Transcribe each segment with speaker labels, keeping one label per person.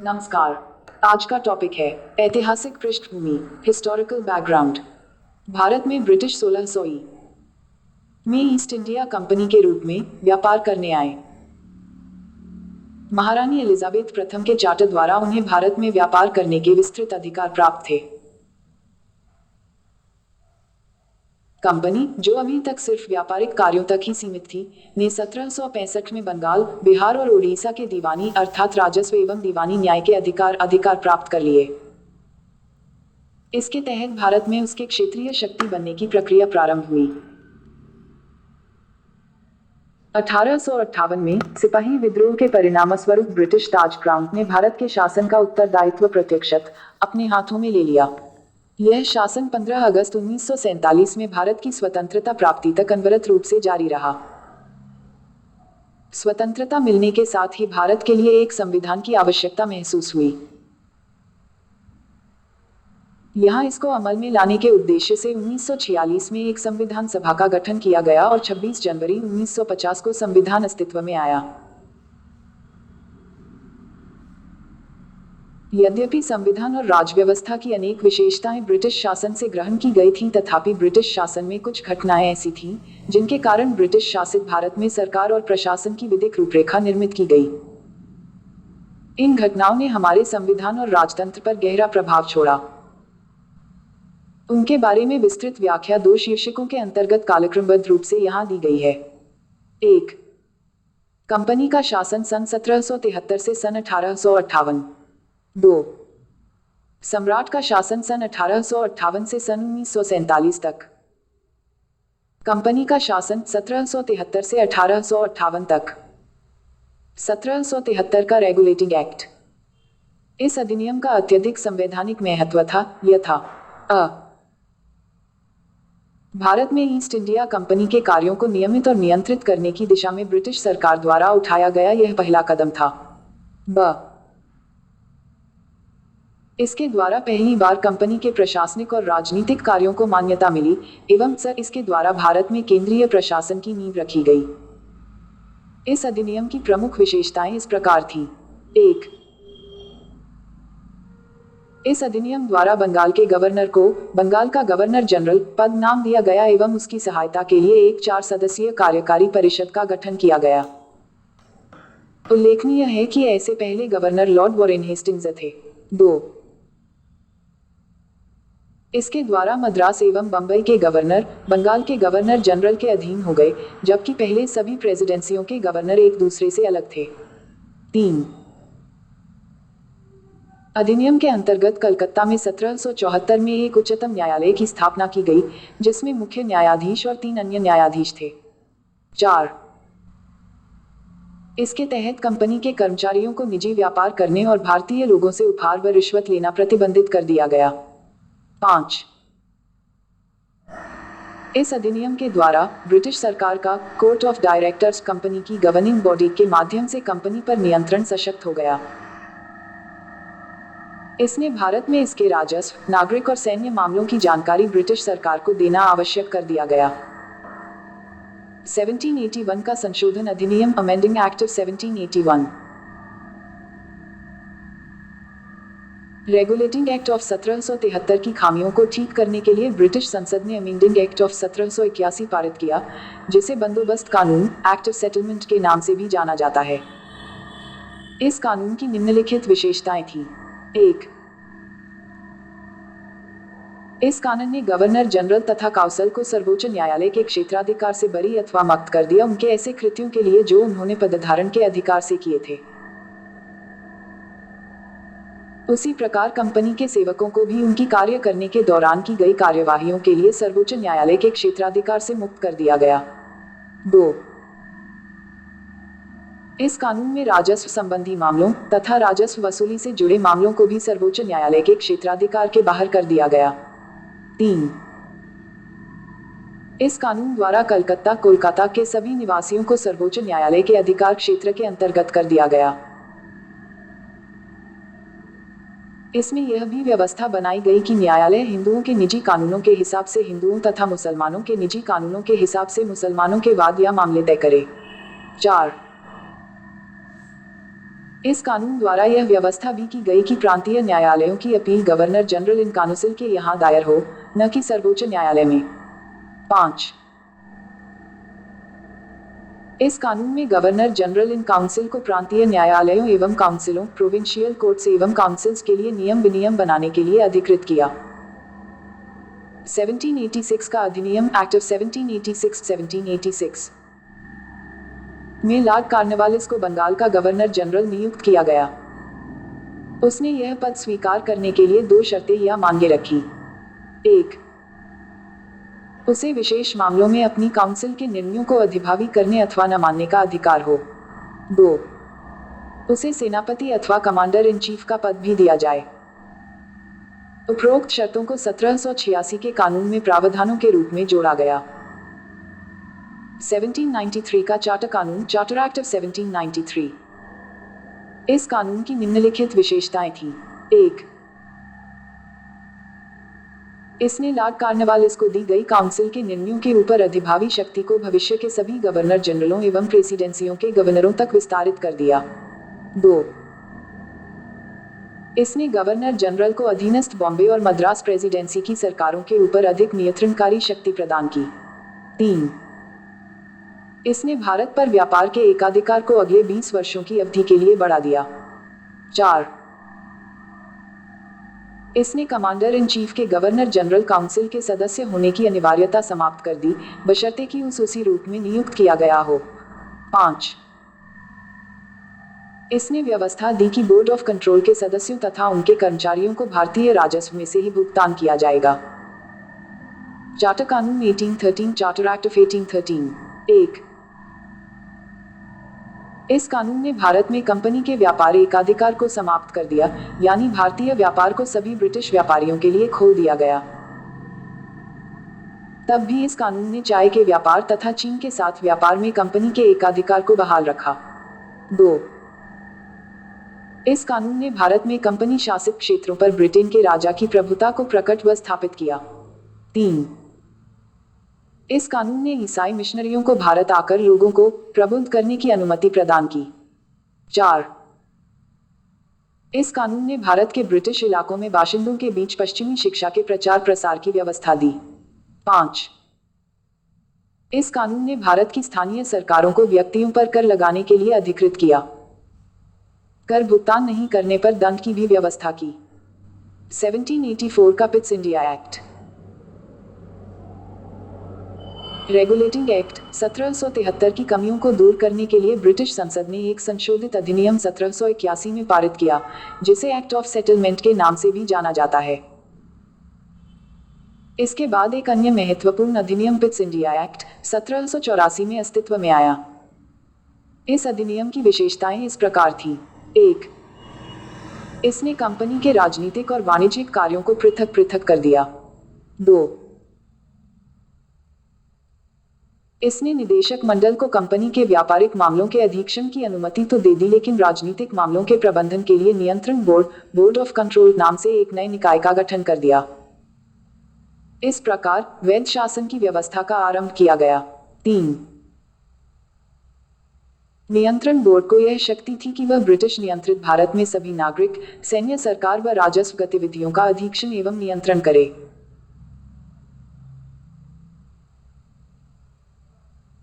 Speaker 1: नमस्कार। आज का टॉपिक है ऐतिहासिक पृष्ठभूमि, हिस्टोरिकल बैकग्राउंड। भारत में ब्रिटिश 1600 में ईस्ट इंडिया कंपनी के रूप में व्यापार करने आए। महारानी एलिजाबेथ प्रथम के चार्टर द्वारा उन्हें भारत में व्यापार करने के विस्तृत अधिकार प्राप्त थे। कंपनी, जो अभी तक सिर्फ व्यापारिक कार्यों तक ही सीमित थी, ने 1765 में बंगाल, बिहार और उड़ीसा के दीवानी अर्थात राजस्व एवं दीवानी न्याय के अधिकार प्राप्त कर लिए। इसके तहत भारत में उसके क्षेत्रीय शक्ति बनने की प्रक्रिया प्रारंभ हुई। 1858 में सिपाही विद्रोह के परिणामस्वरूप ब्रिटिश ताज क्राउन ने भारत के शासन का उत्तरदायित्व प्रत्यक्षत अपने हाथों में ले लिया। यह शासन 15 अगस्त 1947 में भारत की स्वतंत्रता प्राप्ति तक अनवरत रूप से जारी रहा। स्वतंत्रता मिलने के साथ ही भारत के लिए एक संविधान की आवश्यकता महसूस हुई। यहाँ इसको अमल में लाने के उद्देश्य से 1946 में एक संविधान सभा का गठन किया गया और 26 जनवरी 1950 को संविधान अस्तित्व में आया। यद्यपि संविधान और राजव्यवस्था की अनेक विशेषताएं ब्रिटिश शासन से ग्रहण की गई थीं, तथापि ब्रिटिश शासन में कुछ घटनाएं ऐसी थीं जिनके कारण ब्रिटिश शासित भारत में सरकार और प्रशासन की विधिक रूपरेखा निर्मित की गई। इन घटनाओं ने हमारे संविधान और राजतंत्र पर गहरा प्रभाव छोड़ा। उनके बारे में विस्तृत व्याख्या दो शीर्षकों के अंतर्गत कालक्रमबद्ध रूप से यहाँ दी गई है। 1. कंपनी का शासन सन 1773 से सन 1858। 2. सम्राट का शासन सन 1858 से सन 1947 तक। कंपनी का शासन 1773 से 1858 तक। 1773 का रेगुलेटिंग एक्ट। इस अधिनियम का अत्यधिक संवैधानिक महत्व था। यह था भारत में ईस्ट इंडिया कंपनी के कार्यों को नियमित और नियंत्रित करने की दिशा में ब्रिटिश सरकार द्वारा उठाया गया यह पहला कदम था। इसके द्वारा पहली बार कंपनी के प्रशासनिक और राजनीतिक कार्यों को मान्यता मिली एवं इसके द्वारा भारत में केंद्रीय प्रशासन की नींव रखी गई। इस अधिनियम की प्रमुख विशेषताएं इस प्रकार थीं। 1. इस अधिनियम द्वारा बंगाल के गवर्नर को बंगाल का गवर्नर जनरल पद नाम दिया गया एवं उसकी सहायता के लिए एक 4 सदस्यीय कार्यकारी परिषद का गठन किया गया। उल्लेखनीय है कि ऐसे पहले गवर्नर लॉर्ड वॉरेन हेस्टिंग्स थे। 2. इसके द्वारा मद्रास एवं बंबई के गवर्नर बंगाल के गवर्नर जनरल के अधीन हो गए, जबकि पहले सभी प्रेसिडेंसियों के गवर्नर एक दूसरे से अलग थे। 3. अधिनियम के अंतर्गत कलकत्ता में 1774 में एक उच्चतम न्यायालय की स्थापना की गई, जिसमें मुख्य न्यायाधीश और 3 अन्य न्यायाधीश थे। 4. इसके तहत कंपनी के कर्मचारियों को निजी व्यापार करने और भारतीय लोगों से उपहार व रिश्वत लेना प्रतिबंधित कर दिया गया। 5. इस अधिनियम के द्वारा ब्रिटिश सरकार का कोर्ट ऑफ डायरेक्टर्स कंपनी की गवर्निंग बॉडी के माध्यम से कंपनी पर नियंत्रण सशक्त हो गया। इसने भारत में इसके राजस्व, नागरिक और सैन्य मामलों की जानकारी ब्रिटिश सरकार को देना आवश्यक कर दिया गया। 1781 का संशोधन अधिनियम amending act of 1781। Regulating act of 1773 की खामियों को ठीक करने के लिए ब्रिटिश संसद ने अमेंडिंग एक्ट ऑफ 1781 पारित किया, जिसे बंदोबस्त कानून एक्ट ऑफ सेटलमेंट के नाम से भी जाना जाता है। इस कानून की निम्नलिखित विशेषताएं थीं। 1. इस कानून ने गवर्नर जनरल तथा काउंसिल को सर्वोच्च न्यायालय के क्षेत्राधिकार से बरी अथवा मुक्त कर दिया उनके ऐसे कृत्यों के लिए जो उन्होंने पदधारण के अधिकार से किए थे। उसी प्रकार कंपनी के सेवकों को भी उनकी कार्य करने के दौरान की गई कार्यवाहियों के लिए सर्वोच्च न्यायालय के क्षेत्राधिकार से मुक्त कर दिया गया। 2. इस कानून में राजस्व संबंधी मामलों तथा राजस्व वसूली से जुड़े मामलों को भी सर्वोच्च न्यायालय के क्षेत्राधिकार के बाहर कर दिया गया। 3. इस कानून द्वारा कलकत्ता, कोलकाता के सभी निवासियों को सर्वोच्च न्यायालय के अधिकार क्षेत्र के अंतर्गत कर दिया गया। इसमें यह भी व्यवस्था बनाई गई कि न्यायालय हिंदुओं के निजी कानूनों के हिसाब से हिंदुओं तथा मुसलमानों के निजी कानूनों के हिसाब से मुसलमानों के वाद या मामले तय करे। 4. इस कानून द्वारा यह व्यवस्था भी की गई कि प्रांतीय न्यायालयों की appeal governor general in council के यहाँ दायर हो, न कि सर्वोच्च न्यायालय में। 5. इस कानून में गवर्नर जनरल इन काउंसिल को प्रांतीय न्यायालयों एवं काउंसिलों, प्रोविंशियल कोर्ट्स एवं काउंसिल्स के लिए नियम विनियम बनाने के लिए अधिकृत किया। 1786 का अधिनियम एक्ट ऑफ 1786 में लॉर्ड कॉर्नवालिस को बंगाल का गवर्नर जनरल नियुक्त किया गया। उसने यह पद स्वीकार करने के लिए 2 शर्तें या मांगे रखी। 1. उसे विशेष मामलों में अपनी काउंसिल के निर्णयों को अधिभावी करने अथवा न मानने का अधिकार हो। 2. उसे सेनापति अथवा कमांडर इन चीफ का पद भी दिया जाए। उपरोक्त शर्तों को 1786 के कानून में प्रावधानों के रूप में जोड़ा गया। 1793 का चार्टर कानून, चार्टर एक्ट ऑफ 1793। इस कानून की निम्नलिखित विशेषताएं थी। 1. इसने लॉर्ड कॉर्नवालिस को दी गई काउंसिल के निर्णयों के ऊपर अधिभावी शक्ति को भविष्य के सभी गवर्नर जनरलों एवं प्रेसिडेंसियों के गवर्नरों तक विस्तारित कर दिया। 2. इसने गवर्नर जनरल को अधीनस्थ बॉम्बे और मद्रास प्रेसिडेंसी की सरकारों के ऊपर अधिक नियंत्रणकारी शक्ति प्रदान की। 3. इसने भारत पर व्यापार के एकाधिकार को अगले 20 वर्षों की अवधि के लिए बढ़ा दिया। 4. इसने कमांडर इन चीफ के गवर्नर जनरल काउंसिल के सदस्य होने की अनिवार्यता समाप्त कर दी, बशर्ते कि उसी रूप में नियुक्त किया गया हो। 5. इसने व्यवस्था दी कि बोर्ड ऑफ कंट्रोल के सदस्यों तथा उनके कर्मचारियों को भारतीय राजस्व में से ही भुगतान किया जाएगा। चार्टर कानून 1813, चार्टर एक्ट ऑफ 1813। 1. इस कानून ने भारत में कंपनी के व्यापार एकाधिकार को समाप्त कर दिया, यानी भारतीय व्यापार को सभी ब्रिटिश व्यापारियों के लिए खोल दिया गया। तब भी इस कानून ने चाय के व्यापार तथा चीन के साथ व्यापार में कंपनी के एकाधिकार को बहाल रखा। 2. इस कानून ने भारत में कंपनी शासित क्षेत्रों पर ब्रिटेन के राजा की प्रभुता को प्रकट व स्थापित किया। 3. इस कानून ने ईसाई मिशनरियों को भारत आकर लोगों को प्रबुद्ध करने की अनुमति प्रदान की। 4. इस कानून ने भारत के ब्रिटिश इलाकों में बाशिंदों के बीच पश्चिमी शिक्षा के प्रचार प्रसार की व्यवस्था दी। 5. इस कानून ने भारत की स्थानीय सरकारों को व्यक्तियों पर कर लगाने के लिए अधिकृत किया। कर भुगतान नहीं करने पर दंड की भी व्यवस्था की। 1784 का Pitt's India act. Regulating act 1773 की कमियों को दूर करने के लिए ब्रिटिश संसद ने एक संशोधित अधिनियम 1781 में पारित किया, जिसे एक्ट ऑफ सेटलमेंट के नाम से भी जाना जाता है। इसके बाद एक अन्य महत्वपूर्ण अधिनियम पिट्स इंडिया एक्ट 1784 में अस्तित्व में आया। इस अधिनियम की विशेषताएं इस प्रकार थी। 1. इसने कंपनी के राजनीतिक और वाणिज्यिक कार्यों को पृथक पृथक कर दिया। 2. इसने निदेशक मंडल को कंपनी के व्यापारिक मामलों के अधीक्षण की अनुमति तो दे दी, लेकिन राजनीतिक मामलों के प्रबंधन के लिए नियंत्रण बोर्ड, बोर्ड ऑफ कंट्रोल नाम से एक नए निकाय का गठन कर दिया। इस प्रकार वैध शासन की व्यवस्था का आरंभ किया गया। 3. नियंत्रण बोर्ड को यह शक्ति थी कि वह ब्रिटिश नियंत्रित भारत में सभी नागरिक, सैन्य, सरकार व राजस्व गतिविधियों का अधीक्षण एवं नियंत्रण करे।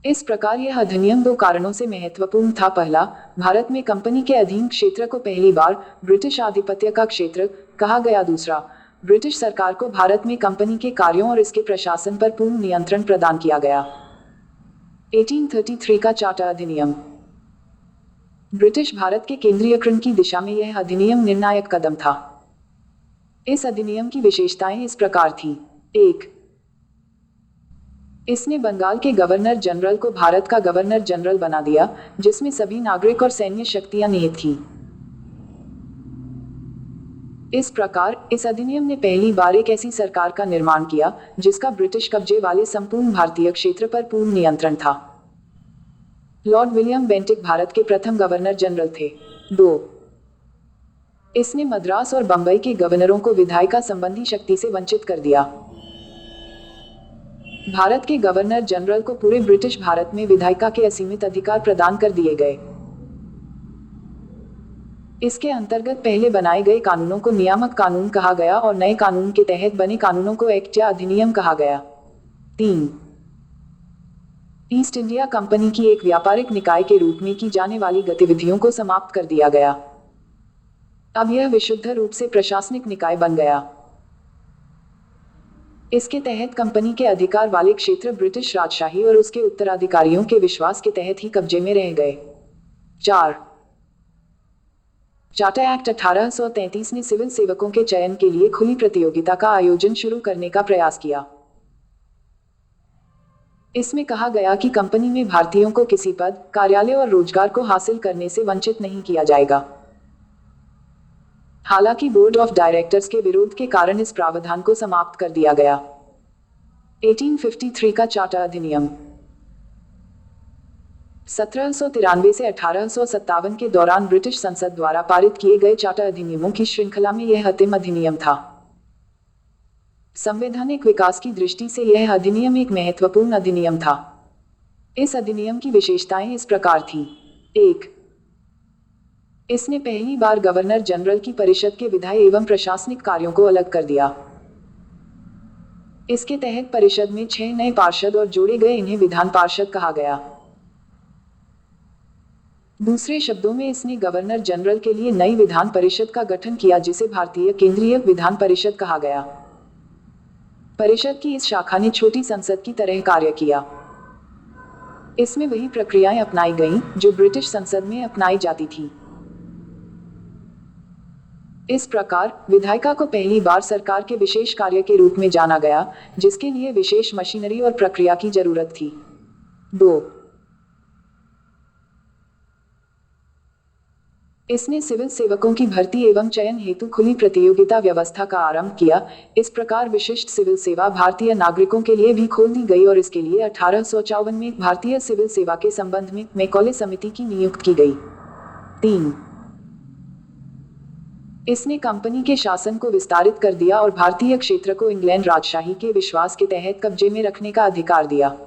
Speaker 1: इस प्रकार यह अधिनियम 2 कारणों से महत्वपूर्ण था। पहला, भारत में कंपनी के अधीन क्षेत्र को पहली बार ब्रिटिश आधिपत्य का क्षेत्र कहा गया। दूसरा, ब्रिटिश सरकार को भारत में कंपनी के कार्यों और इसके प्रशासन पर पूर्ण नियंत्रण प्रदान किया गया। 1833 का चार्टर अधिनियम। ब्रिटिश भारत के केंद्रीयकरण की दिशा में यह अधिनियम निर्णायक कदम था। इस अधिनियम की विशेषताएं इस प्रकार थी। 1. इसने बंगाल के गवर्नर जनरल को भारत का गवर्नर जनरल बना दिया, जिसमें सभी नागरिक और सैन्य शक्तियां निहित थीं। इस प्रकार इस अधिनियम ने पहली बार एक ऐसी सरकार का निर्माण किया जिसका ब्रिटिश कब्जे वाले संपूर्ण भारतीय क्षेत्र पर पूर्ण नियंत्रण था। लॉर्ड विलियम बेंटिक भारत के प्रथम गवर्नर जनरल थे। 2. इसने मद्रास और बंबई के गवर्नरों को विधायिका संबंधी शक्ति से वंचित कर दिया। भारत के गवर्नर जनरल को पूरे ब्रिटिश भारत में विधायिका के असीमित अधिकार प्रदान कर दिए गए। इसके अंतर्गत पहले बनाए गए कानूनों को नियामक कानून कहा गया और नए कानून के तहत बने कानूनों को एक्ट या अधिनियम कहा गया। 3. ईस्ट इंडिया कंपनी की एक व्यापारिक निकाय के रूप में की जाने वाली गतिविधियों को समाप्त कर दिया गया। अब यह विशुद्ध रूप से प्रशासनिक निकाय बन गया। इसके तहत कंपनी के अधिकार वाले क्षेत्र ब्रिटिश राजशाही और उसके उत्तराधिकारियों के विश्वास के तहत ही कब्जे में रह गए। 4. चार्टर एक्ट 1833 ने सिविल सेवकों के चयन के लिए खुली प्रतियोगिता का आयोजन शुरू करने का प्रयास किया। इसमें कहा गया कि कंपनी में भारतीयों को किसी पद, कार्यालय और रोजगार को हासिल करने से वंचित नहीं किया जाएगा। हालांकि बोर्ड ऑफ डायरेक्टर्स के विरोध के कारण इस प्रावधान को समाप्त कर दिया गया। 1853 का चार्टर अधिनियम 1793 से 1857 के दौरान ब्रिटिश संसद द्वारा पारित किए गए चार्टर अधिनियमों की श्रृंखला में यह अंतिम अधिनियम था। संवैधानिक विकास की दृष्टि से यह अधिनियम एक महत्वपूर्ण अधिनियम था। इस अधिनियम की विशेषताएं इस प्रकार थीं। 1. इसने पहली बार गवर्नर जनरल की परिषद के विधायी एवं प्रशासनिक कार्यों को अलग कर दिया। इसके तहत परिषद में 6 नए पार्षद और जोड़े गए, इन्हें विधान पार्षद कहा गया। दूसरे शब्दों में इसने गवर्नर जनरल के लिए नई विधान परिषद का गठन किया, जिसे भारतीय केंद्रीय विधान परिषद कहा गया। परिषद की इस शाखा ने छोटी संसद की तरह कार्य किया। इसमें वही प्रक्रियाएं अपनाई गईं जो ब्रिटिश संसद में अपनाई जाती थी। इस प्रकार विधायिका को पहली बार सरकार के विशेष कार्य के रूप में जाना गया, जिसके लिए विशेष मशीनरी और प्रक्रिया की जरूरत थी। 2. इसने सिविल सेवकों की भर्ती एवं चयन हेतु खुली प्रतियोगिता व्यवस्था का आरंभ किया। इस प्रकार विशिष्ट सिविल सेवा भारतीय नागरिकों के लिए भी खोल दी गई और इसके लिए 1854 में भारतीय सिविल सेवा के संबंध में मैकॉले समिति की नियुक्ति की गई। 3. इसने कंपनी के शासन को विस्तारित कर दिया और भारतीय क्षेत्र को इंग्लैंड राजशाही के विश्वास के तहत कब्जे में रखने का अधिकार दिया।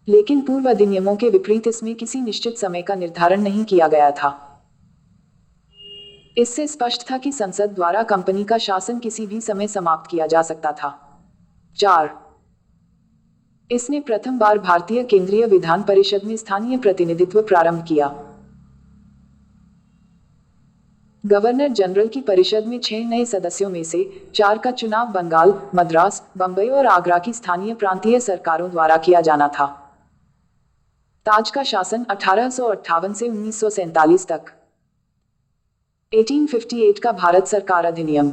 Speaker 1: लेकिन पूर्व अधिनियमों के विपरीत इसमें किसी निश्चित समय का निर्धारण नहीं किया गया था। इससे स्पष्ट था कि संसद द्वारा कंपनी का शासन किसी भी समय समाप्त किया जा सकता था। 4. इसने प्रथम बार भारतीय केंद्रीय विधान परिषद में स्थानीय प्रतिनिधित्व प्रारंभ किया। गवर्नर जनरल की परिषद में 6 नए सदस्यों में से 4 का चुनाव बंगाल, मद्रास, बंबई और आगरा की स्थानीय प्रांतीय सरकारों द्वारा किया जाना था। ताज का शासन 1858 से 1947 तक। 1858 का भारत सरकार अधिनियम।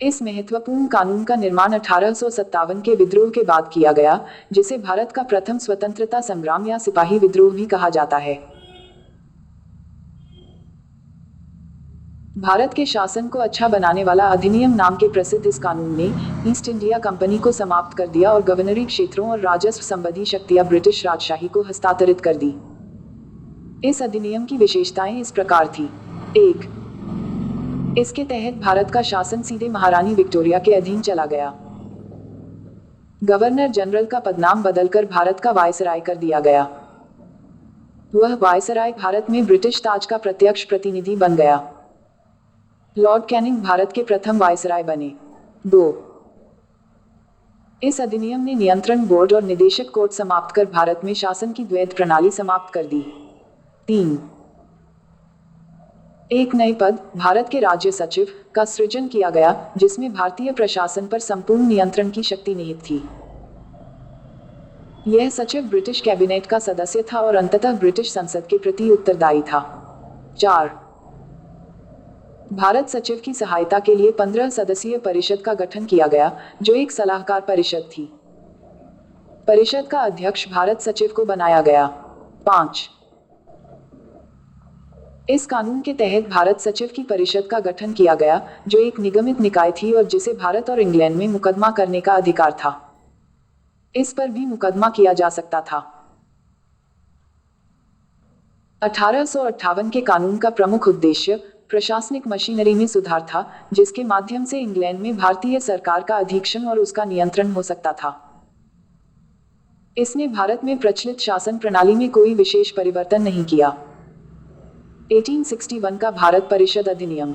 Speaker 1: इस महत्वपूर्ण कानून का निर्माण 1857 के विद्रोह के बाद किया गया, जिसे भारत का प्रथम स्वतंत्रता संग्राम या सिपाही विद्रोह भी कहा जाता है। भारत के शासन को अच्छा बनाने वाला अधिनियम नाम के प्रसिद्ध इस कानून ने ईस्ट इंडिया कंपनी को समाप्त कर दिया और गवर्नरी क्षेत्रों और राजस्व संबंधी शक्तियां ब्रिटिश राजशाही को हस्तांतरित कर दी। इस अधिनियम की विशेषताएं इस प्रकार थी। 1. इसके तहत भारत का शासन सीधे महारानी विक्टोरिया के अधीन चला गया। गवर्नर जनरल का पदनाम बदलकर भारत का वायसराय कर दिया गया। वह वायसराय भारत में ब्रिटिश ताज का प्रत्यक्ष प्रतिनिधि बन गया। लॉर्ड कैनिंग भारत के प्रथम वायसराय बने। 2. इस अधिनियम ने नियंत्रण बोर्ड और निदेशक कोर्ट समाप्त कर भारत में शासन की द्वैध प्रणाली समाप्त कर दी। 3. एक नए पद, भारत के राज्य सचिव, का सृजन किया गया, जिसमें भारतीय प्रशासन पर संपूर्ण नियंत्रण की शक्ति निहित थी। यह सचिव ब्रिटिश कैबिनेट का सदस्य था और अंततः ब्रिटिश संसद के प्रति उत्तरदायी था। 4. भारत सचिव की सहायता के लिए 15 सदस्यीय परिषद का गठन किया गया, जो एक सलाहकार परिषद थी। परिषद का अध्यक्ष भारत सचिव को बनाया गया। 5. इस कानून के तहत भारत सचिव की परिषद का गठन किया गया, जो एक निगमित निकाय थी और जिसे भारत और इंग्लैंड में मुकदमा करने का अधिकार था। इस पर भी मुकदमा किया जा सकता था। 1858 के कानून का प्रमुख उद्देश्य प्रशासनिक मशीनरी में सुधार था, जिसके माध्यम से इंग्लैंड में भारतीय सरकार का अधीक्षण और उसका नियंत्रण हो सकता था। इसने भारत में प्रचलित शासन प्रणाली में कोई विशेष परिवर्तन नहीं किया। 1861 का भारत परिषद अधिनियम।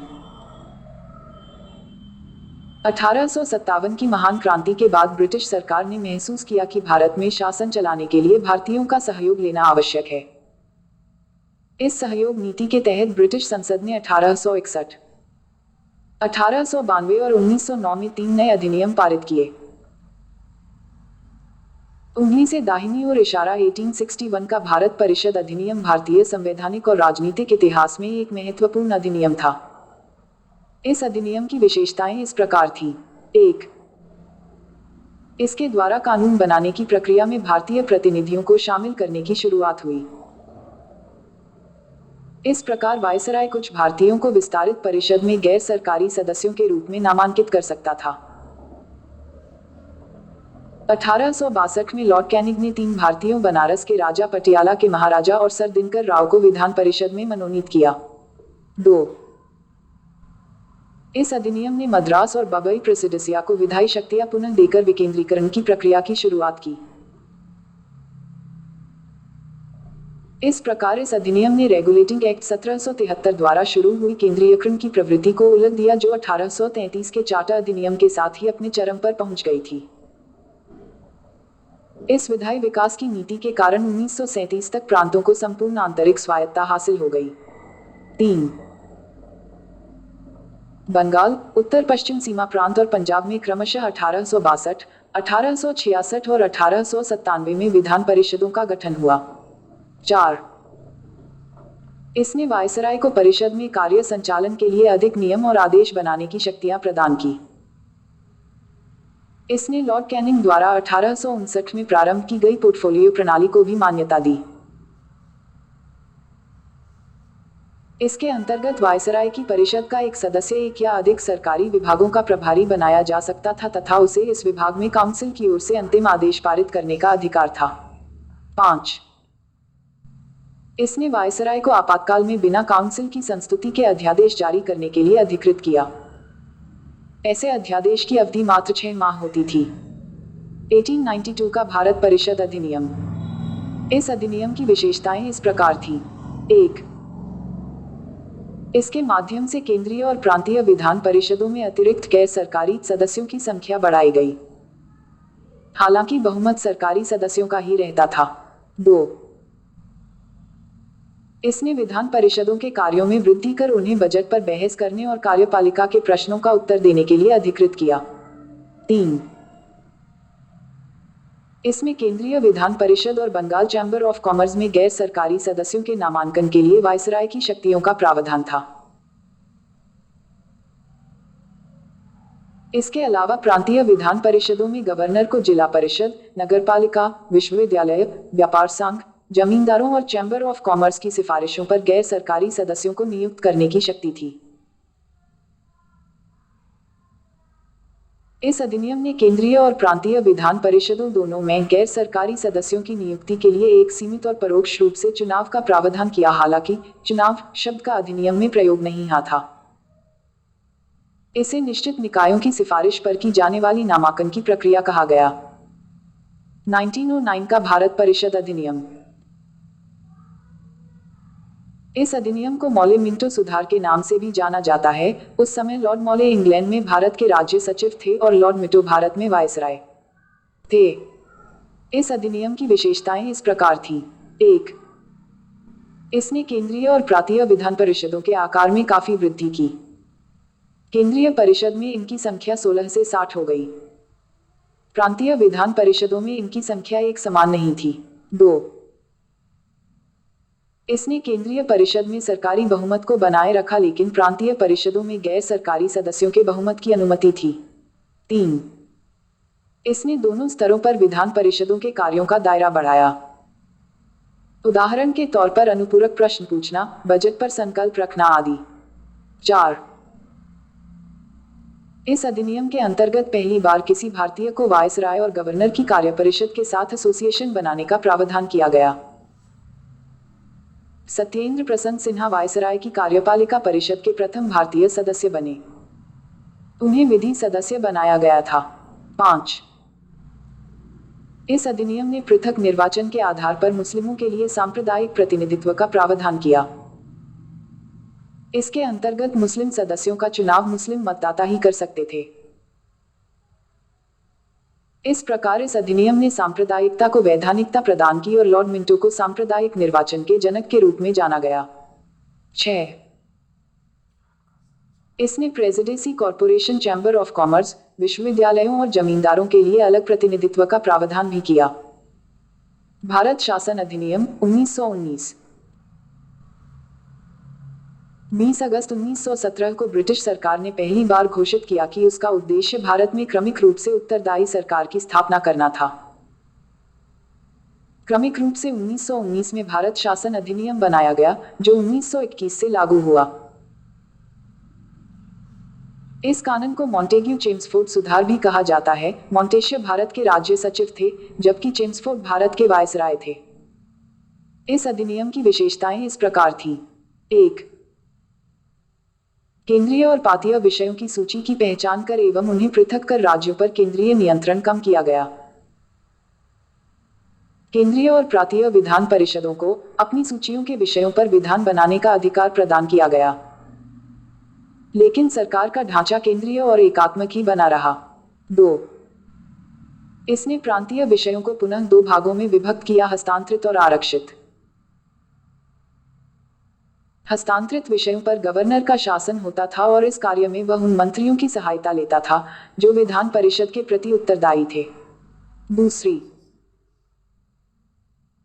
Speaker 1: 1857 की महान क्रांति के बाद ब्रिटिश सरकार ने महसूस किया कि भारत में शासन चलाने के लिए भारतीयों का सहयोग लेना आवश्यक है। इस सहयोग नीति के तहत ब्रिटिश संसद ने 1861, 1892 और 1909 में 3 नए अधिनियम पारित किए। उंगली से दाहिनी ओर इशारा 1861 का भारत परिषद अधिनियम भारतीय संवैधानिक और राजनीतिक इतिहास में एक महत्वपूर्ण अधिनियम था। इस अधिनियम की विशेषताएं इस प्रकार थीं। 1. इसके द्वारा कानून बनाने की प्रक्रिया में भारतीय प्रतिनिधियों को शामिल करने की शुरुआत हुई। इस प्रकार वायसराय कुछ भारतीयों को विस्तारित परिषद में गैर सरकारी सदस्यों के रूप में नामांकित कर सकता था। 1862 में लॉर्ड कैनिंग ने 3 भारतीयों बनारस के राजा, पटियाला के महाराजा और सर दिनकर राव को विधान परिषद में मनोनीत किया। 2. इस अधिनियम ने मद्रास और बम्बई प्रेसिडेंसिया को विधायी शक्तियां पुनः देकर विकेंद्रीकरण की प्रक्रिया की शुरुआत की। इस प्रकार इस अधिनियम ने रेगुलेटिंग एक्ट 1773 द्वारा शुरू हुई केंद्रीयकरण की प्रवृत्ति को उलट दिया, जो 1833 के चार्टर अधिनियम के साथ ही अपने चरम पर पहुंच गई थी। इस विधायी विकास की नीति के कारण 1937 तक प्रांतों को संपूर्ण आंतरिक स्वायत्तता हासिल हो गई। 3. बंगाल, उत्तर पश्चिम सीमा प्रांत और पंजाब में क्रमशः 1862, 1866 और 1897 में विधान परिषदों का गठन हुआ। 4. इसने वायसराय को परिषद में कार्य संचालन के लिए अधिक नियम और आदेश बनाने की शक्तियां प्रदान की। इसने लॉर्ड कैनिंग द्वारा 1859 में प्रारंभ की गई पोर्टफोलियो प्रणाली को भी मान्यता दी। इसके अंतर्गत वायसराय की परिषद का एक सदस्य एक या अधिक सरकारी विभागों का प्रभारी बनाया जा सकता था तथा उसे इस विभाग में काउंसिल की ओर से अंतिम आदेश पारित करने का अधिकार था। 5. इसने वायसराय को आपातकाल में बिना काउंसिल की संस्तुति के अध्यादेश जारी करने के लिए अधिकृत किया। ऐसे अध्यादेश की अवधि मात्र 6 माह होती थी। 1892 का भारत परिषद अधिनियम। इस अधिनियम की विशेषताएं इस प्रकार थीं। 1. इसके माध्यम से केंद्रीय और प्रांतीय विधान परिषदों में अतिरिक्त गैर सरकारी सदस्यों की संख्या बढ़ाई गई, हालांकि बहुमत सरकारी सदस्यों का ही रहता था। 2. इसने विधान परिषदों के कार्यों में वृद्धि कर उन्हें बजट पर बहस करने और कार्यपालिका के प्रश्नों का उत्तर देने के लिए अधिकृत किया। 3. इसमें केंद्रीय विधान परिषद और बंगाल चैम्बर ऑफ कॉमर्स में गैर सरकारी सदस्यों के नामांकन के लिए वायसराय की शक्तियों का प्रावधान था। इसके अलावा प्रांतीय विधान परिषदों में गवर्नर को जिला परिषद, नगरपालिका, विश्वविद्यालय, व्यापार संघ, जमींदारों और चैम्बर ऑफ कॉमर्स की सिफारिशों पर गैर सरकारी सदस्यों को नियुक्त करने की शक्ति थी। इस अधिनियम ने केंद्रीय और प्रांतीय विधान परिषदों दोनों में गैर सरकारी सदस्यों की नियुक्ति के लिए एक सीमित और परोक्ष रूप से चुनाव का प्रावधान किया, हालांकि चुनाव शब्द का अधिनियम में प्रयोग नहीं था। इसे निश्चित निकायों की सिफारिश पर की जाने वाली नामांकन की प्रक्रिया कहा गया। 1909 का भारत परिषद अधिनियम। इस अधिनियम को मॉले मिंटो सुधार के नाम से भी जाना जाता है। उस समय लॉर्ड मॉले इंग्लैंड में भारत के राज्य सचिव थे और लॉर्ड मिंटो भारत में वायसराय थे। इस अधिनियम की विशेषताएं इस प्रकार थीं। 1. इसने केंद्रीय और प्रांतीय विधान परिषदों के आकार में काफी वृद्धि की। केंद्रीय परिषद में इनकी संख्या 16 से 60 हो गई। प्रांतीय विधान परिषदों में इनकी संख्या एक समान नहीं थी। 2. इसने केंद्रीय परिषद में सरकारी बहुमत को बनाए रखा, लेकिन प्रांतीय परिषदों में गैर सरकारी सदस्यों के बहुमत की अनुमति थी। 3. इसने दोनों स्तरों पर विधान परिषदों के कार्यों का दायरा बढ़ाया। उदाहरण के तौर पर अनुपूरक प्रश्न पूछना, बजट पर संकल्प रखना आदि। 4. इस अधिनियम के अंतर्गत पहली बार किसी भारतीय को वायसराय और गवर्नर की कार्यपरिषद के साथ एसोसिएशन बनाने का प्रावधान किया गया। सत्येंद्र प्रसन्न सिन्हा वायसराय की कार्यपालिका परिषद के प्रथम भारतीय सदस्य बने। उन्हें विधि सदस्य बनाया गया था। 5. इस अधिनियम ने पृथक निर्वाचन के आधार पर मुस्लिमों के लिए सांप्रदायिक प्रतिनिधित्व का प्रावधान किया। इसके अंतर्गत मुस्लिम सदस्यों का चुनाव मुस्लिम मतदाता ही कर सकते थे। इस प्रकार इस अधिनियम ने सांप्रदायिकता को वैधानिकता प्रदान की और लॉर्ड मिंटो को सांप्रदायिक निर्वाचन के जनक के रूप में जाना गया। 6. इसने presidency corporation chamber of commerce, विश्वविद्यालयों और जमींदारों के लिए अलग प्रतिनिधित्व का प्रावधान भी किया। भारत शासन अधिनियम 1919 20 अगस्त 1917 को ब्रिटिश सरकार ने पहली बार घोषित किया कि उसका उद्देश्य भारत में क्रमिक रूप से उत्तरदायी सरकार की स्थापना करना था। क्रमिक रूप से 1919 में भारत शासन अधिनियम बनाया गया, जो 1921 से लागू हुआ। इस कानून को मॉन्टेग्यू चेम्सफोर्ड सुधार भी कहा जाता है। मॉन्टेस्क्यू भारत के राज्य सचिव थे, जबकि चेम्सफोर्ड भारत के वायसराय थे। इस अधिनियम की विशेषताएं इस प्रकार थीं। 1. केंद्रीय और प्रांतीय विषयों की सूची की पहचान कर एवं उन्हें पृथक कर राज्यों पर केंद्रीय नियंत्रण कम किया गया। केंद्रीय और प्रांतीय विधान परिषदों को अपनी सूचियों के विषयों पर विधान बनाने का अधिकार प्रदान किया गया, लेकिन सरकार का ढांचा केंद्रीय और एकात्मक ही बना रहा। 2. इसने प्रांतीय विषयों को पुनः 2 भागों में विभक्त किया, हस्तांतरित और आरक्षित। हस्तांतरित विषयों पर गवर्नर का शासन होता था और इस कार्य में वह उन मंत्रियों की सहायता लेता था जो विधान परिषद के प्रति उत्तरदायी थे। दूसरी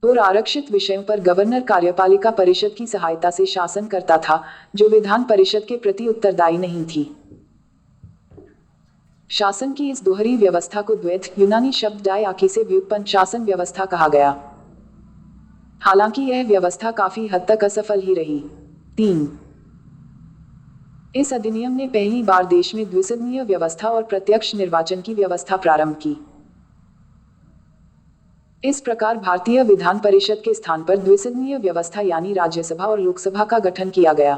Speaker 1: और आरक्षित विषयों पर गवर्नर कार्यपालिका परिषद की सहायता से शासन करता था, जो विधान परिषद के प्रति उत्तरदायी नहीं थी। शासन की इस दोहरी व्यवस्था को द्वैध यूनानी शब्द डायआकी से व्युत्पन्न शासन व्यवस्था कहा गया। हालांकि यह व्यवस्था काफी हद तक असफल ही रही। 3. इस अधिनियम ने पहली बार देश में द्विसदनीय व्यवस्था और प्रत्यक्ष निर्वाचन की व्यवस्था प्रारंभ की। इस प्रकार भारतीय विधान परिषद के स्थान पर द्विसदनीय व्यवस्था यानी राज्यसभा और लोकसभा का गठन किया गया।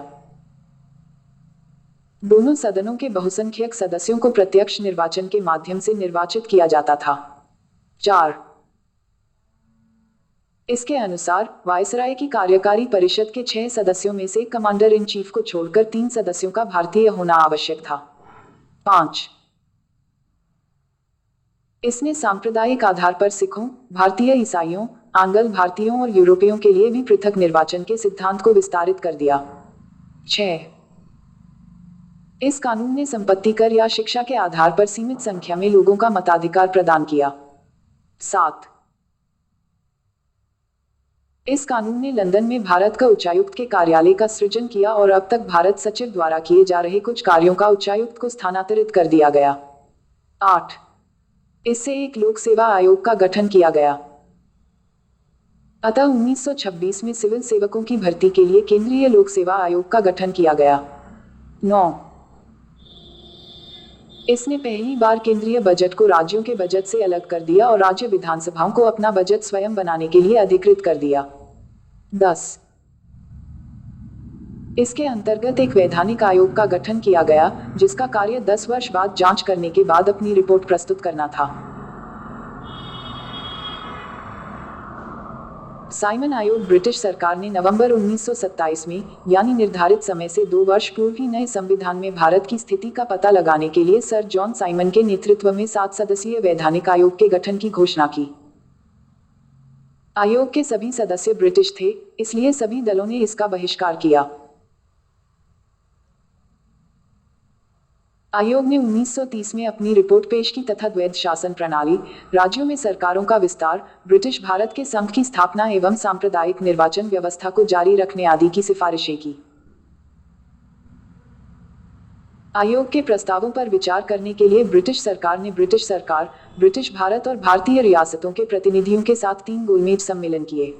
Speaker 1: दोनों सदनों के बहुसंख्यक सदस्यों को प्रत्यक्ष निर्वाचन के माध्यम से निर्वाचित किया जाता था। 4. इसके अनुसार वायसराय की कार्यकारी परिषद के 6 सदस्यों में से कमांडर इन चीफ को छोड़कर 3 सदस्यों का भारतीय होना आवश्यक था। 5. इसने सांप्रदायिक आधार पर सिखों, भारतीय ईसाइयों, आंग्ल भारतीयों और यूरोपियों के लिए भी पृथक निर्वाचन के सिद्धांत को विस्तारित कर दिया। 6. इस कानून ने संपत्ति कर या शिक्षा के आधार पर सीमित संख्या में लोगों का मताधिकार प्रदान किया। 7. इस कानून ने लंदन में भारत का उच्चायुक्त के कार्यालय का सृजन किया और अब तक भारत सचिव द्वारा किए जा रहे कुछ कार्यों का उच्चायुक्त को स्थानांतरित कर दिया गया। 8. इससे एक लोक सेवा आयोग का गठन किया गया। अतः 1926 में सिविल सेवकों की भर्ती के लिए केंद्रीय लोक सेवा आयोग का गठन किया गया। 9. इसने पहली बार केंद्रीय बजट को राज्यों के बजट से अलग कर दिया और राज्य विधानसभाओं को अपना बजट स्वयं बनाने के लिए अधिकृत कर दिया। 10. इसके अंतर्गत एक वैधानिक आयोग का गठन किया गया, जिसका कार्य 10 वर्ष बाद जांच करने के बाद अपनी रिपोर्ट प्रस्तुत करना था। साइमन आयोग ब्रिटिश सरकार ने नवंबर 1927 में, यानी निर्धारित समय से 2 वर्ष पूर्व ही नए संविधान में भारत की स्थिति का पता लगाने के लिए सर जॉन साइमन के नेतृत्व में 7 सदस्यीय वैधानिक आयोग के गठन की घोषणा की। आयोग के सभी सदस्य ब्रिटिश थे, इसलिए सभी दलों ने इसका बहिष्कार किया। आयोग ने 1930 में अपनी रिपोर्ट पेश की तथा द्वैध शासन प्रणाली, राज्यों में सरकारों का विस्तार, ब्रिटिश भारत के संघ की स्थापना एवं सांप्रदायिक निर्वाचन व्यवस्था को जारी रखने आदि की सिफारिशें की। आयोग के प्रस्तावों पर विचार करने के लिए ब्रिटिश सरकार ने ब्रिटिश सरकार, ब्रिटिश भारत और भारतीय रियासतों के प्रतिनिधियों के साथ 3 गोलमेज सम्मेलन किए।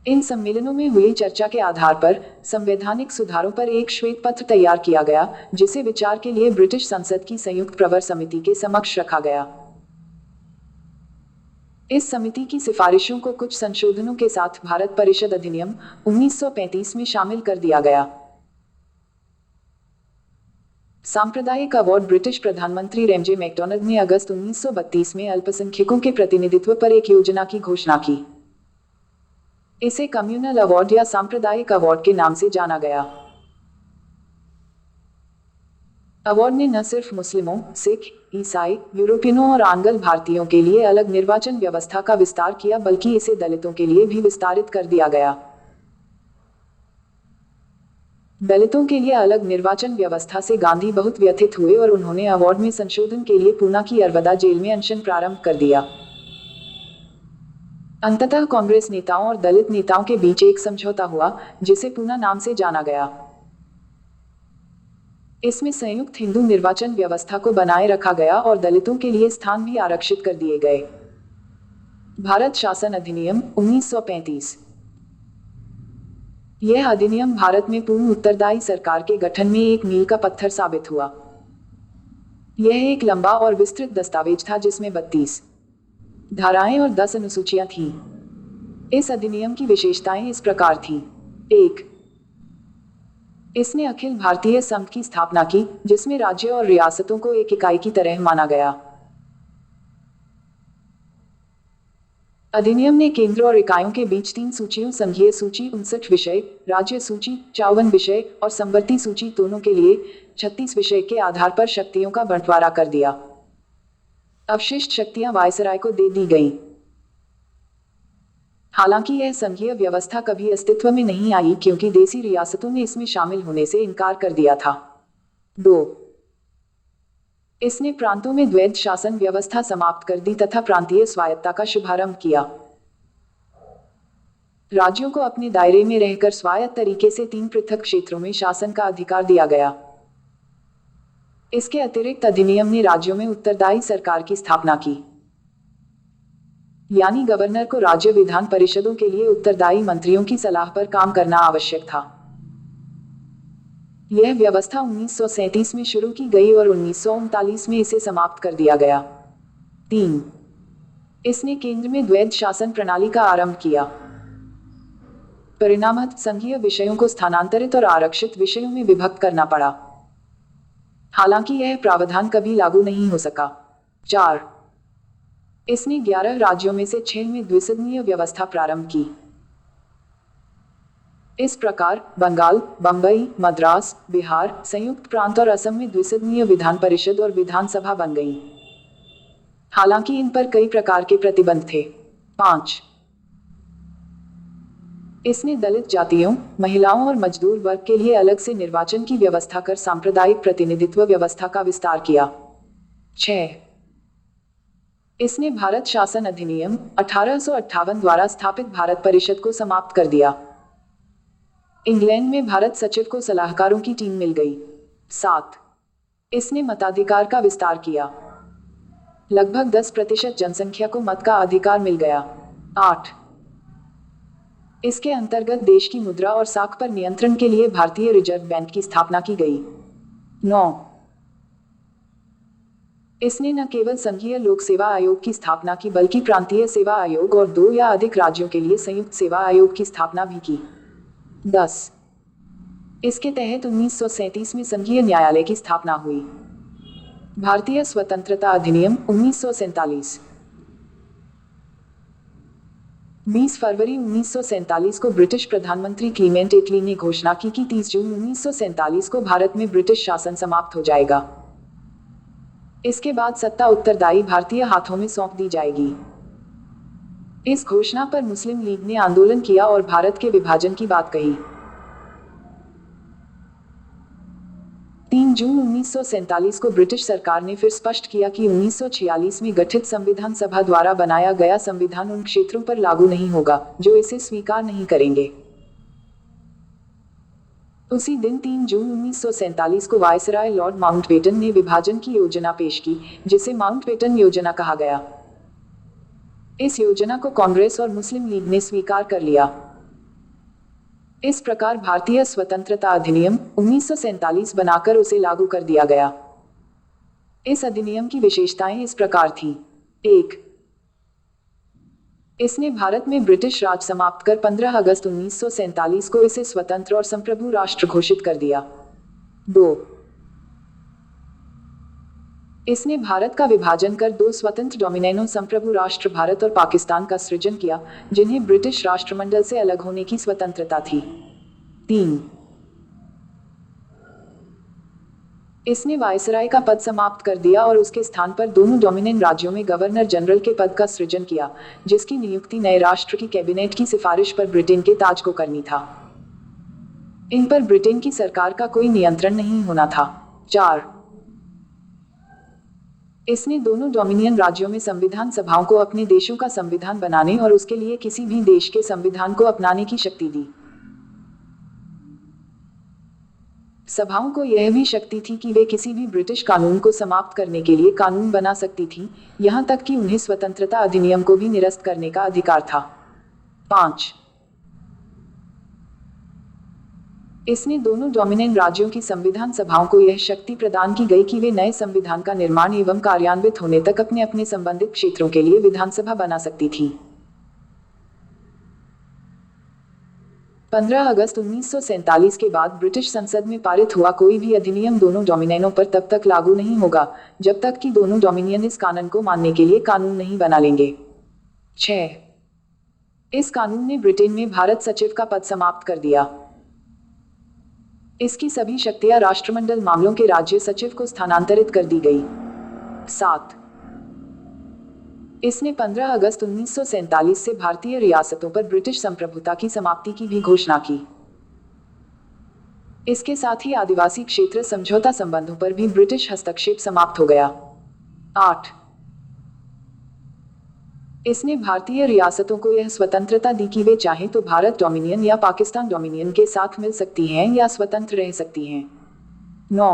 Speaker 1: इन सम्मेलनों में हुई चर्चा के आधार पर संवैधानिक सुधारों पर एक श्वेत पत्र तैयार किया गया, जिसे विचार के लिए ब्रिटिश संसद की संयुक्त प्रवर समिति के समक्ष रखा गया। इस समिति की सिफारिशों को कुछ संशोधनों के साथ भारत परिषद अधिनियम 1935 में शामिल कर दिया गया। सांप्रदायिक अवार्ड ब्रिटिश प्रधानमंत्री रैमजे मैकडॉनल्ड ने अगस्त 1932 में अल्पसंख्यकों के प्रतिनिधित्व पर एक योजना की घोषणा की। इसे कम्युनल अवार्ड या सांप्रदायिक अवार्ड के नाम से जाना गया। अवार्ड ने न सिर्फ मुस्लिमों, सिख, ईसाई, यूरोपियनों और आंग्ल भारतीयों के लिए अलग निर्वाचन व्यवस्था का विस्तार किया, बल्कि इसे दलितों के लिए भी विस्तारित कर दिया गया। दलितों के लिए अलग निर्वाचन व्यवस्था से गांधी बहुत व्यथित हुए और उन्होंने अवार्ड में संशोधन के लिए पूना की अरवदा जेल में अनशन प्रारंभ कर दिया। अंततः कांग्रेस नेताओं और दलित नेताओं के बीच एक समझौता हुआ, जिसे पूना नाम से जाना गया। इसमें संयुक्त हिंदू निर्वाचन व्यवस्था को बनाए रखा गया और दलितों के लिए स्थान भी आरक्षित कर दिए गए। भारत शासन अधिनियम 1935। यह अधिनियम भारत में पूर्ण उत्तरदायी सरकार के गठन में एक मील का पत्थर साबित हुआ। यह एक लंबा और विस्तृत दस्तावेज था जिसमें 32 धाराएं और 10 अनुसूचियां थीं। इस अधिनियम की विशेषताएं इस प्रकार थीं। 1. इसने अखिल भारतीय संघ की स्थापना की, जिसमें राज्य और रियासतों को एक इकाई की तरह माना गया। अधिनियम ने केंद्र और इकाइयों के बीच 3 सूचियों, संघीय सूची 59 विषय, राज्य सूची 54 विषय और समवर्ती सूची दोनों के लिए 36 विषय के आधार पर शक्तियों का बंटवारा कर दिया। अवशिष्ट शक्तियां वायसराय को दे दी गईं। हालांकि यह संघीय व्यवस्था कभी अस्तित्व में नहीं आई, क्योंकि देसी रियासतों ने इसमें शामिल होने से इनकार कर दिया था। 2. इसने प्रांतों में द्वैध शासन व्यवस्था समाप्त कर दी तथा प्रांतीय स्वायत्तता का शुभारंभ किया। राज्यों को अपने दायरे में रहकर स्वायत्त तरीके से 3 पृथक क्षेत्रों में शासन का अधिकार दिया गया। इसके अतिरिक्त अधिनियम ने राज्यों में उत्तरदायी सरकार की स्थापना की, यानी गवर्नर को राज्य विधान परिषदों के लिए उत्तरदायी मंत्रियों की सलाह पर काम करना आवश्यक था। यह व्यवस्था 1937 में शुरू की गई और 1939 में इसे समाप्त कर दिया गया। 3. इसने केंद्र में द्वैध शासन प्रणाली का आरंभ किया। परिणामतः संघीय विषयों को स्थानांतरित और आरक्षित विषयों में विभक्त करना पड़ा। हालांकि यह प्रावधान कभी लागू नहीं हो सका। 4. इसने 11 राज्यों में से 6 में द्विसदनीय व्यवस्था प्रारंभ की। इस प्रकार बंगाल, बंबई, मद्रास, बिहार, संयुक्त प्रांत और असम में द्विसदनीय विधान परिषद और विधानसभा बन गई। हालांकि इन पर कई प्रकार के प्रतिबंध थे। 5. इसने दलित जातियों, महिलाओं और मजदूर वर्ग के लिए अलग से निर्वाचन की व्यवस्था कर सांप्रदायिक प्रतिनिधित्व व्यवस्था का विस्तार किया। 6. इसने भारत शासन अधिनियम 1858 द्वारा स्थापित भारत परिषद को समाप्त कर दिया। इंग्लैंड में भारत सचिव को सलाहकारों की टीम मिल गई। 7. इसने मताधिकार का विस्तार किया। लगभग 10% जनसंख्या को मत का अधिकार मिल गया। 8. इसके अंतर्गत देश की मुद्रा और साख पर नियंत्रण के लिए भारतीय रिजर्व बैंक की स्थापना की गई। 9. इसने न केवल संघीय लोक सेवा आयोग की स्थापना की, बल्कि प्रांतीय सेवा आयोग और 2 या अधिक राज्यों के लिए संयुक्त सेवा आयोग की स्थापना भी की। 10. इसके तहत 1937 में संघीय न्यायालय की स्थापना हुई। भारतीय स्वतंत्रता अधिनियम 1947। 20 फरवरी 1947 को ब्रिटिश प्रधानमंत्री क्लीमेंट एटली ने घोषणा की कि 30 जून 1947 को भारत में ब्रिटिश शासन समाप्त हो जाएगा। इसके बाद सत्ता उत्तरदायी भारतीय हाथों में सौंप दी जाएगी। इस घोषणा पर मुस्लिम लीग ने आंदोलन किया और भारत के विभाजन की बात कही। 3 जून 1947 को ब्रिटिश सरकार ने फिर स्पष्ट किया कि 1946 में गठित संविधान सभा द्वारा बनाया गया संविधान उन क्षेत्रों पर लागू नहीं होगा जो इसे स्वीकार नहीं करेंगे। उसी दिन 3 जून 1947 को वायसराय लॉर्ड माउंटबेटन ने विभाजन की योजना पेश की, जिसे माउंटबेटन योजना कहा गया। इस योजना को कांग्रेस और मुस्लिम लीग ने स्वीकार कर लिया। इस प्रकार भारतीय स्वतंत्रता अधिनियम 1947 बनाकर उसे लागू कर दिया गया। इस अधिनियम की विशेषताएं इस प्रकार थीं। 1. इसने भारत में ब्रिटिश राज समाप्त कर 15 अगस्त 1947 को इसे स्वतंत्र और संप्रभु राष्ट्र घोषित कर दिया। 2. इसने भारत का विभाजन कर दो स्वतंत्र डोमिनियनों संप्रभु राष्ट्र भारत और पाकिस्तान का सृजन किया, जिन्हें ब्रिटिश राष्ट्रमंडल से अलग होने की स्वतंत्रता थी। 3. इसने वायसराय का पद समाप्त कर दिया और उसके स्थान पर दोनों डोमिनियन राज्यों में गवर्नर जनरल के पद का सृजन किया, जिसकी नियुक्ति नए राष्ट्र की कैबिनेट की सिफारिश पर ब्रिटेन के ताज को करनी था। इन पर ब्रिटेन की सरकार का कोई नियंत्रण नहीं होना था। 4. इसने दोनों डोमिनियन राज्यों में संविधान सभाओं को अपने देशों का संविधान बनाने और उसके लिए किसी भी देश के संविधान को अपनाने की शक्ति दी। सभाओं को यह भी शक्ति थी कि वे किसी भी ब्रिटिश कानून को समाप्त करने के लिए कानून बना सकती थीं, यहां तक कि उन्हें स्वतंत्रता अधिनियम को भी निरस्त करने का अधिकार था। 5. इसने दोनों डोमिनियन राज्यों की संविधान सभाओं को यह शक्ति प्रदान की गई कि वे नए संविधान का निर्माण एवं कार्यान्वित होने तक अपने अपने संबंधित क्षेत्रों के लिए विधानसभा बना सकती थी। 15 अगस्त 1947 के बाद ब्रिटिश संसद में पारित हुआ कोई भी अधिनियम दोनों डोमिनियनों पर तब तक लागू नहीं होगा जब तक कि दोनों डोमिनियन इस कानून को मानने के लिए कानून नहीं बना लेंगे। 6. इस कानून ने ब्रिटेन में भारत सचिव का पद समाप्त कर दिया। इसकी सभी शक्तियां राष्ट्रमंडल मामलों के राज्य सचिव को स्थानांतरित कर दी गई। 7. इसने 15 अगस्त 1947 से भारतीय रियासतों पर ब्रिटिश संप्रभुता की समाप्ति की भी घोषणा की। इसके साथ ही आदिवासी क्षेत्र समझौता संबंधों पर भी ब्रिटिश हस्तक्षेप समाप्त हो गया। 8. इसने भारतीय रियासतों को यह स्वतंत्रता दी कि वे चाहें तो भारत डोमिनियन या पाकिस्तान डोमिनियन के साथ मिल सकती हैं या स्वतंत्र रह सकती हैं। 9.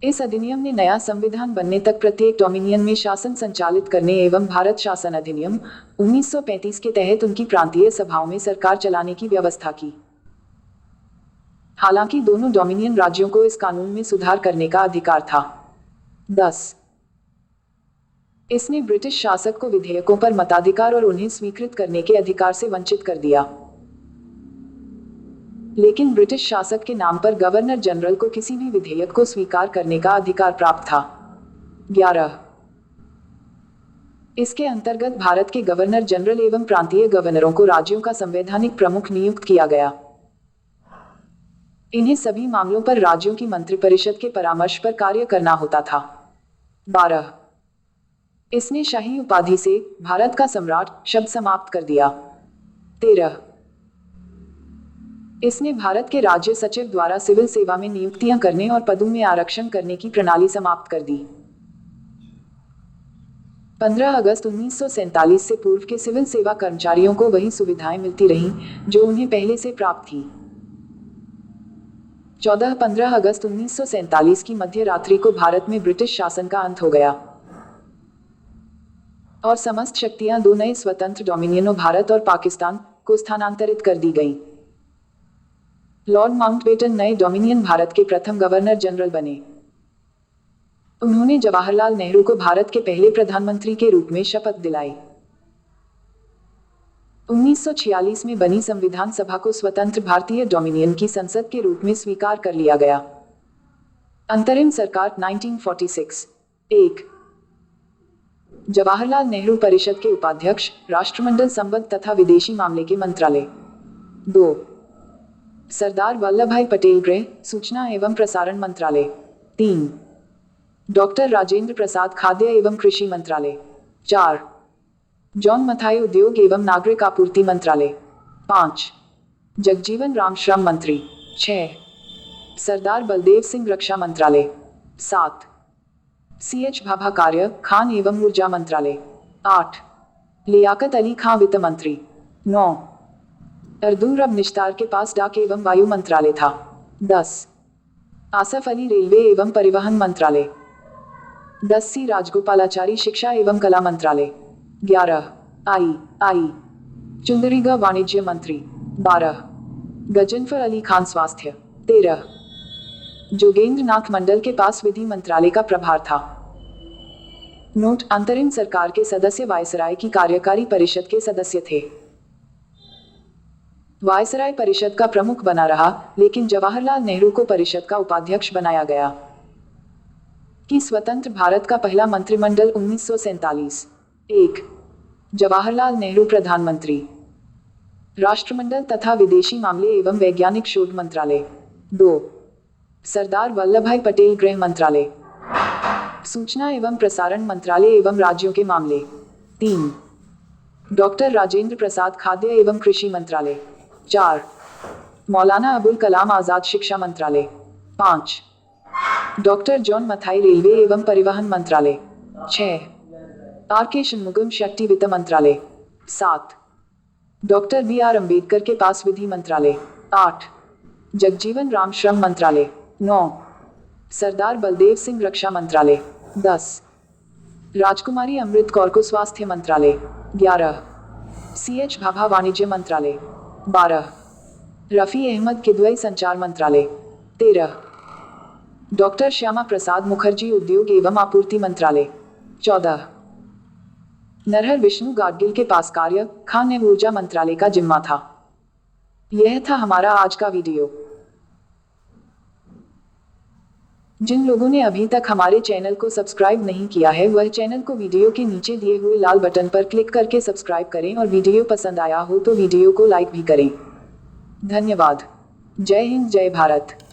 Speaker 1: इस अधिनियम ने नया संविधान बनने तक प्रत्येक डोमिनियन में शासन संचालित करने एवं भारत शासन अधिनियम 1935 के तहत उनकी प्रांतीय सभाओं में सरकार चलाने की व्यवस्था की। हालांकि दोनों डोमिनियन राज्यों को इस कानून में सुधार करने का अधिकार था। 10. इसने ब्रिटिश शासक को विधेयकों पर मताधिकार और उन्हें स्वीकृत करने के अधिकार से वंचित कर दिया, लेकिन ब्रिटिश शासक के नाम पर गवर्नर जनरल को किसी भी विधेयक को स्वीकार करने का अधिकार प्राप्त था। 11. इसके अंतर्गत भारत के गवर्नर जनरल एवं प्रांतीय गवर्नरों को राज्यों का संवैधानिक प्रमुख नियुक्त किया गया। इन्हें सभी मामलों पर राज्यों की मंत्रिपरिषद के परामर्श पर कार्य करना होता था। 12. इसने शाही उपाधि से भारत का सम्राट शब्द समाप्त कर दिया। 13. इसने भारत के राज्य सचिव द्वारा सिविल सेवा में नियुक्तियां करने और पदों में आरक्षण करने की प्रणाली समाप्त कर दी। 15 अगस्त 1947 से पूर्व के सिविल सेवा कर्मचारियों को वही सुविधाएं मिलती रहीं जो उन्हें पहले से प्राप्त थी। 15 अगस्त 1947 की मध्य रात्रि को भारत में ब्रिटिश शासन का अंत हो गया और समस्त शक्तियां दो नए स्वतंत्र डोमिनियनों भारत और पाकिस्तान को स्थानांतरित कर दी गईं। लॉर्ड माउंटबेटन नए डोमिनियन भारत के प्रथम गवर्नर जनरल बने। उन्होंने जवाहरलाल नेहरू को भारत के पहले प्रधानमंत्री के रूप में शपथ दिलाई। 1946 में बनी संविधान सभा को स्वतंत्र भारतीय डोमिनियन की संसद के रूप में स्वीकार कर लिया गया। अंतरिम सरकार 1946। 1. जवाहरलाल नेहरू परिषद के उपाध्यक्ष, राष्ट्रमंडल संबंध तथा विदेशी मामले के मंत्रालय। 2. सरदार वल्लभभाई पटेल गृह, सूचना एवं प्रसारण मंत्रालय। 3. डॉक्टर राजेंद्र प्रसाद खाद्य एवं कृषि मंत्रालय। 4. जॉन मथाई उद्योग एवं नागरिक आपूर्ति मंत्रालय। 5. जगजीवन राम श्रम मंत्री। 6. सरदार बलदेव सिंह रक्षा मंत्रालय। 7. CH भाभा कार्य, खान एवं ऊर्जा मंत्रालय। 8. लियाकत अली खां वित्त मंत्री। 9. अर्दूर अब निश्तार के पास डाक एवं वायु मंत्रालय था। 10. आसफ अली रेलवे एवं परिवहन मंत्रालय। 10. C राजगोपालाचारी शिक्षा एवं कला मंत्रालय। 11. आई चुंदरीगा वाणिज्य मंत्री। 12. गजनफर अली खान स्वास्थ्य। 13. जोगेंद्र नाथ मंडल के पास विधि मंत्रालय का प्रभार था। नोट: अंतरिम सरकार के सदस्य वायसराय की कार्यकारी परिषद के सदस्य थे। वायसराय परिषद का प्रमुख बना रहा, लेकिन जवाहरलाल नेहरू को परिषद का उपाध्यक्ष बनाया गया। कि स्वतंत्र भारत का पहला मंत्रिमंडल 1947। 1. जवाहरलाल नेहरू प्रधानमंत्री। राष्ट्रमंडल तथा विदेशी मामले एवं वैज्ञानिक शोध मंत्रालय। 2. सरदार वल्लभभाई पटेल गृह मंत्रालय। सूचना एवं प्रसारण मंत्रालय एवं राज्यों के मामले। 3. डॉक्टर राजेंद्र प्रसाद खाद्य एवं कृषि मंत्रालय। 4. मौलाना अबुल कलाम आजाद शिक्षा मंत्रालय। 5. डॉक्टर जॉन मथाई रेलवे एवं परिवहन मंत्रालय। 6. आर के शनमुगम शक्ति वित्त मंत्रालय। 7. डॉक्टर बी आर अम्बेडकर के पास विधि मंत्रालय। 8. जगजीवन राम श्रम मंत्रालय। 9. सरदार बलदेव सिंह रक्षा मंत्रालय। 10. राजकुमारी अमृत कौर को स्वास्थ्य मंत्रालय। 11. CH भाभा वाणिज्य मंत्रालय। 12. रफ़ी अहमद किदवई संचार मंत्रालय। 13. डॉक्टर श्यामा प्रसाद मुखर्जी उद्योग एवं आपूर्ति मंत्रालय। 14. नरहर विष्णु गाडगिल के पास कार्य, खान एवं ऊर्जा मंत्रालय का जिम्मा था। यह था हमारा आज का वीडियो। जिन लोगों ने अभी तक हमारे चैनल को सब्सक्राइब नहीं किया है वह चैनल को वीडियो के नीचे दिए हुए लाल बटन पर क्लिक करके सब्सक्राइब करें और वीडियो पसंद आया हो तो वीडियो को लाइक भी करें। धन्यवाद। जय हिंद, जय भारत।